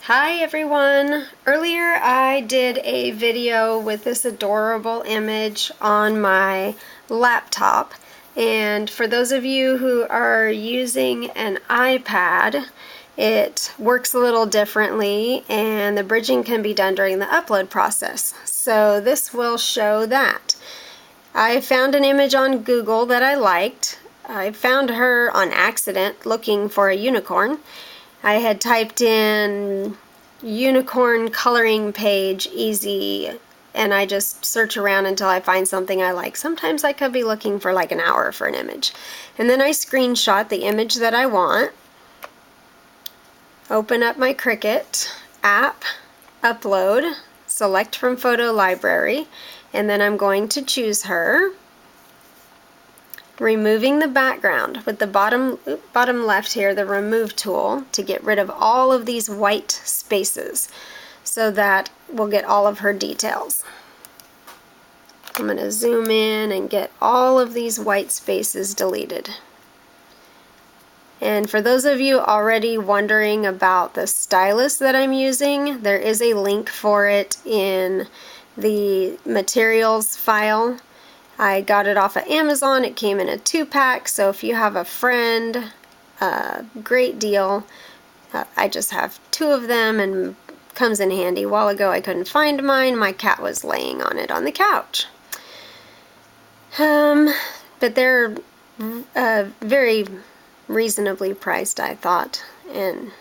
Hi everyone! Earlier I did a video with this adorable image on my laptop, and for those of you who are using an iPad, it works a little differently and the bridging can be done during the upload process. So this will show that. I found an image on Google that I liked. I found her on accident looking for a unicorn. I had typed in unicorn coloring page easy, and I just search around until I find something I like. Sometimes I could be looking for like an hour for an image. And then I screenshot the image that I want, open up my Cricut app, upload, select from photo library, and then I'm going to choose her. Removing the background with the bottom left here, the remove tool, to get rid of all of these white spaces so that we'll get all of her details. I'm going to zoom in and get all of these white spaces deleted. And for those of you already wondering about the stylus that I'm using, there is a link for it in the materials file. I got it off of Amazon. It came in a 2-pack, so if you have a friend, great deal. I just have 2 of them and comes in handy. A while ago I couldn't find mine. My cat was laying on it on the couch. But they're very reasonably priced, I thought, and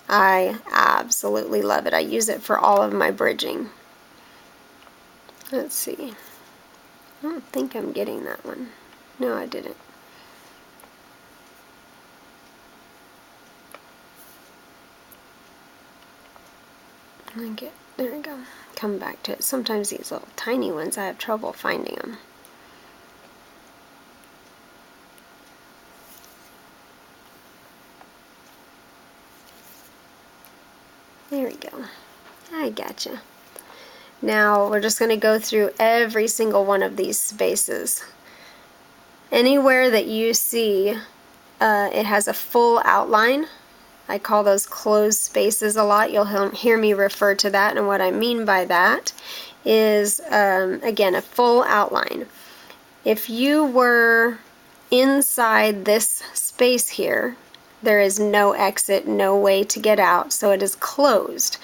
I absolutely love it. I use it for all of my bridging. Let's see. I don't think I'm getting that one. No, I didn't. There we go. Come back to it. Sometimes these little tiny ones, I have trouble finding them. There we go. I gotcha. Now we're just going to go through every single one of these spaces. Anywhere that you see it has a full outline, I call those closed spaces a lot. You'll hear me refer to that, and what I mean by that is, again, a full outline. If you were inside this space here, there is no exit, no way to get out, so it is closed.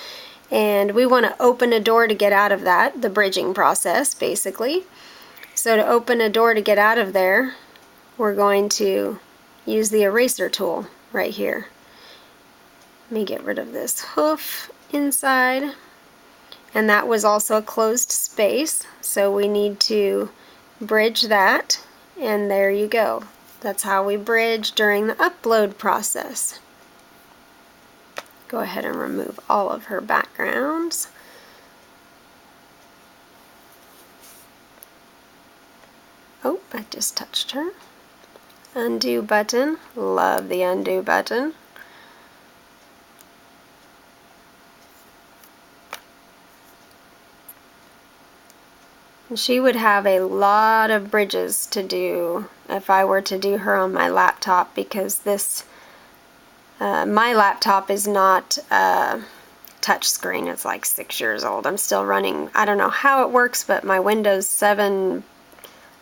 And we want to open a door to get out of that, the bridging process, basically. So to open a door to get out of there, we're going to use the eraser tool right here. Let me get rid of this hoof inside. And that was also a closed space, so we need to bridge that, and there you go. That's how we bridge during the upload process. Go ahead and remove all of her backgrounds. Oh, I just touched her. Undo button. Love the undo button. And she would have a lot of bridges to do if I were to do her on my laptop, because this my laptop is not touch screen. It's like 6 years old. I'm still running, I don't know how it works, but my Windows 7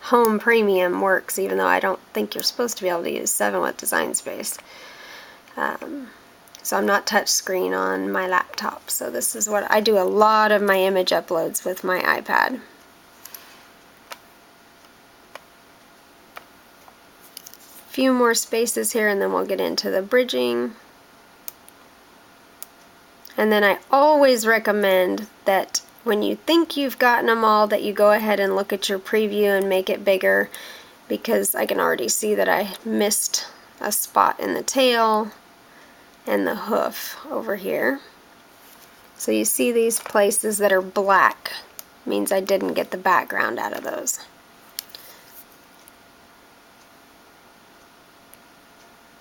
Home Premium works, even though I don't think you're supposed to be able to use 7 with design space. So I'm not touch screen on my laptop. So this is what I do. A lot of my image uploads with my iPad. Few more spaces here and then we'll get into the bridging. And then I always recommend that when you think you've gotten them all, that you go ahead and look at your preview and make it bigger, because I can already see that I missed a spot in the tail and the hoof over here. So you see these places that are black, means I didn't get the background out of those.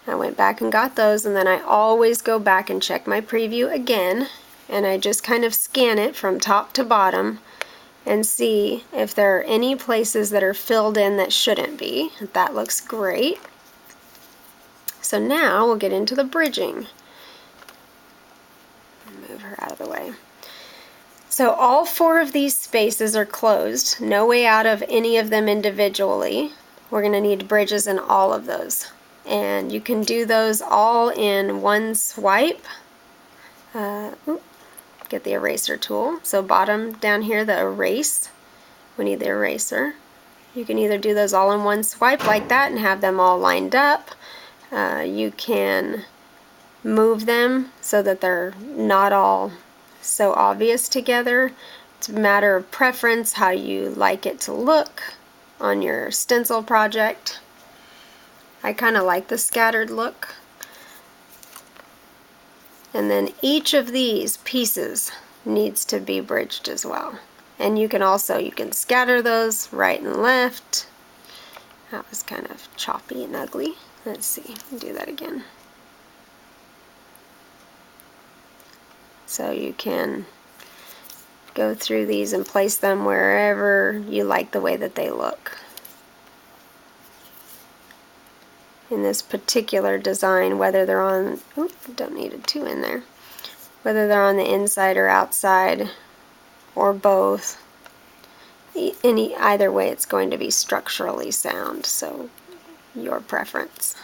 I went back and got those, and then I always go back and check my preview again, and I just kind of scan it from top to bottom and see if there are any places that are filled in that shouldn't be. That looks great. So now we'll get into the bridging. Move her out of the way. So all 4 of these spaces are closed. No way out of any of them individually. We're going to need bridges in all of those. And you can do those all in one swipe. Get the eraser tool. So bottom down here, the erase. We need the eraser. You can either do those all in one swipe like that and have them all lined up. You can move them so that they're not all so obvious together. It's a matter of preference, how you like it to look on your stencil project. I kind of like the scattered look. And then each of these pieces needs to be bridged as well. And you can scatter those right and left. That was kind of choppy and ugly. Let's see, do that again. So you can go through these and place them wherever you like the way that they look. In this particular design, whether they're on, don't need a 2 in there, whether they're on the inside or outside or both, either way it's going to be structurally sound, so your preference.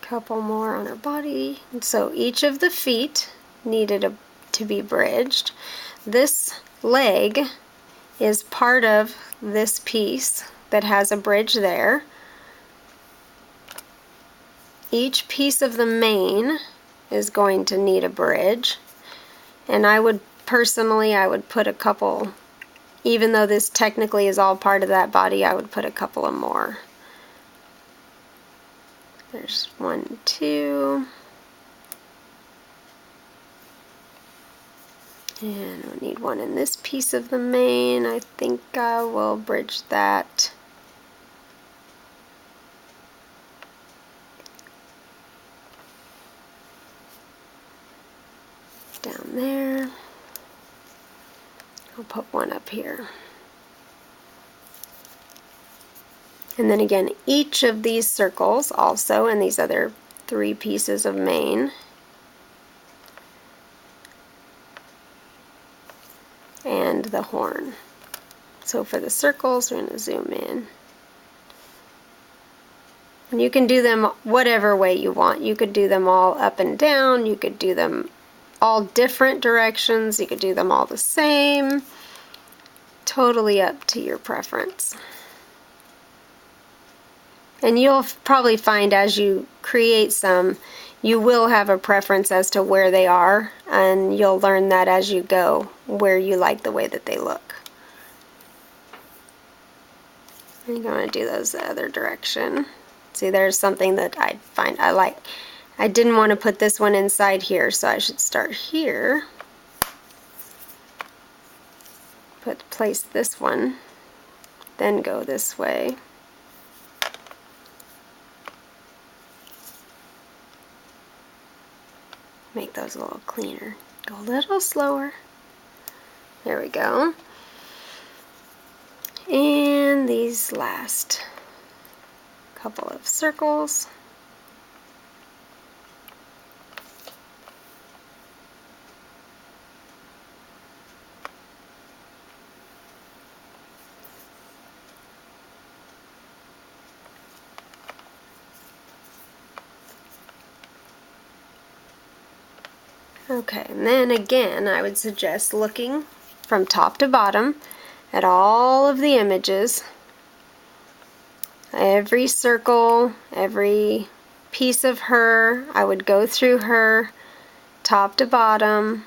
Couple more on her body. And so each of the feet needed to be bridged. This leg is part of this piece that has a bridge there. Each piece of the mane is going to need a bridge, and I would put a couple, even though this technically is all part of that body, I would put a couple of more. There's 1, 2, and we need one in this piece of the mane. I think I will bridge that. Down there. I'll put one up here. And then again, each of these circles also, and these other 3 pieces of mane, and the horn. So for the circles, we're going to zoom in. And you can do them whatever way you want. You could do them all up and down, you could do them all different directions, you could do them all the same. Totally up to your preference. And you'll probably find as you create some, you will have a preference as to where they are, and you'll learn that as you go, where you like the way that they look. I'm going to do those the other direction. See, there's something that I find I like. I didn't want to put this one inside here, so I should start here. Place this one, then go this way. Make those a little cleaner. Go a little slower. There we go. And these last couple of circles. Okay, and then again, I would suggest looking from top to bottom at all of the images. Every circle, every piece of her, I would go through her top to bottom,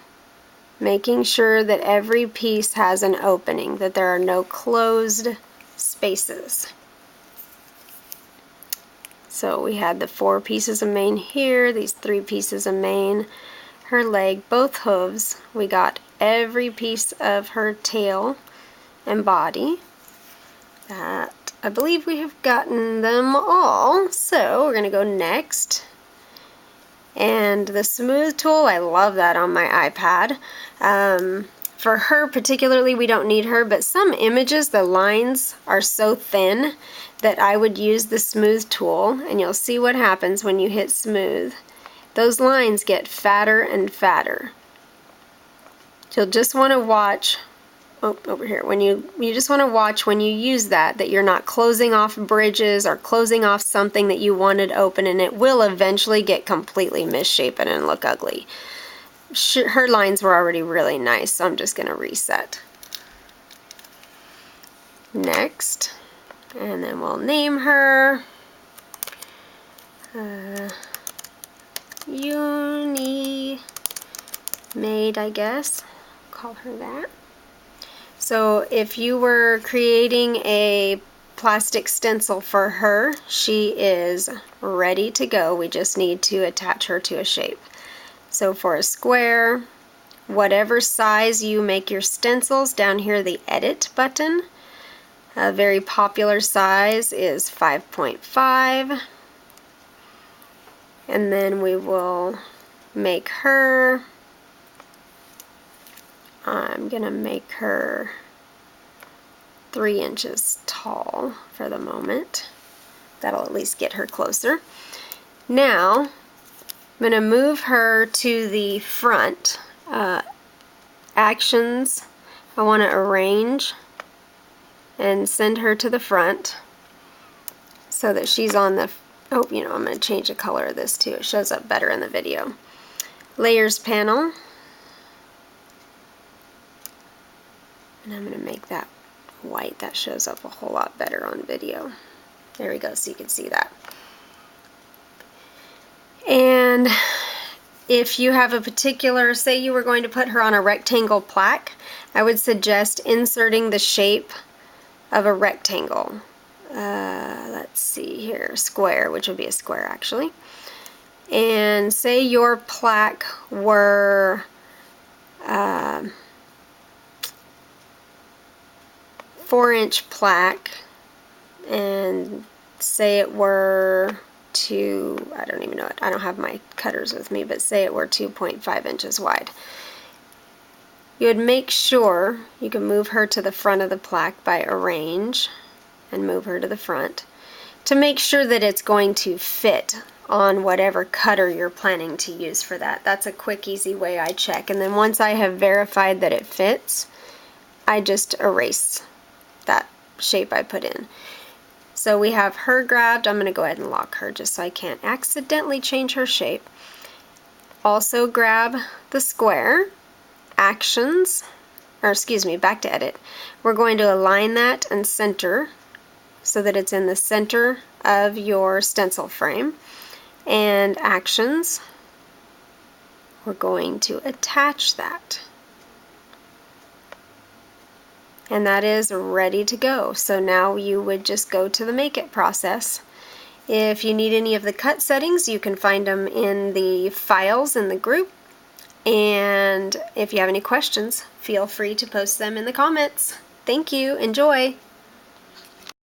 making sure that every piece has an opening, that there are no closed spaces. So we had the 4 pieces of mane here, these 3 pieces of mane, her leg, both hooves. We got every piece of her tail and body. That, I believe we have gotten them all. So we're going to go next. And the smooth tool, I love that on my iPad. For her particularly, we don't need her, but some images, the lines are so thin that I would use the smooth tool, and you'll see what happens when you hit smooth. Those lines get fatter and fatter. You'll just want to watch, oh, over here, when you just want to watch when you use that you're not closing off bridges or closing off something that you wanted open, and it will eventually get completely misshapen and look ugly. Her lines were already really nice, so I'm just going to reset. Next, and then we'll name her Untitled, I guess. Call her that. So if you were creating a plastic stencil for her, she is ready to go. We just need to attach her to a shape. So for a square, whatever size you make your stencils, down here the edit button, a very popular size is 5.5, and then we will make her, I'm gonna make her 3 inches tall for the moment. That'll at least get her closer. Now I'm gonna move her to the front. Actions, I want to arrange and send her to the front so that she's on the, oh, you know, I'm going to change the color of this too. It shows up better in the video. Layers panel, and I'm going to make that white. That shows up a whole lot better on video. There we go, so you can see that. And if you have a particular, say you were going to put her on a rectangle plaque, I would suggest inserting the shape of a rectangle. Let's see here, square, which would be a square actually. And say your plaque were 4-inch plaque, and say it were I don't even know it, I don't have my cutters with me, but say it were 2.5 inches wide. You would make sure you can move her to the front of the plaque by arrange and move her to the front to make sure that it's going to fit on whatever cutter you're planning to use for that. That's a quick, easy way I check. And then once I have verified that it fits, I just erase that shape I put in. So we have her grabbed. I'm going to go ahead and lock her just so I can't accidentally change her shape. Also grab the square, actions, or excuse me, back to edit. We're going to align that and center so that it's in the center of your stencil frame. And actions, we're going to attach that. And that is ready to go. So now you would just go to the make it process. If you need any of the cut settings, you can find them in the files in the group. And if you have any questions, feel free to post them in the comments. Thank you. Enjoy.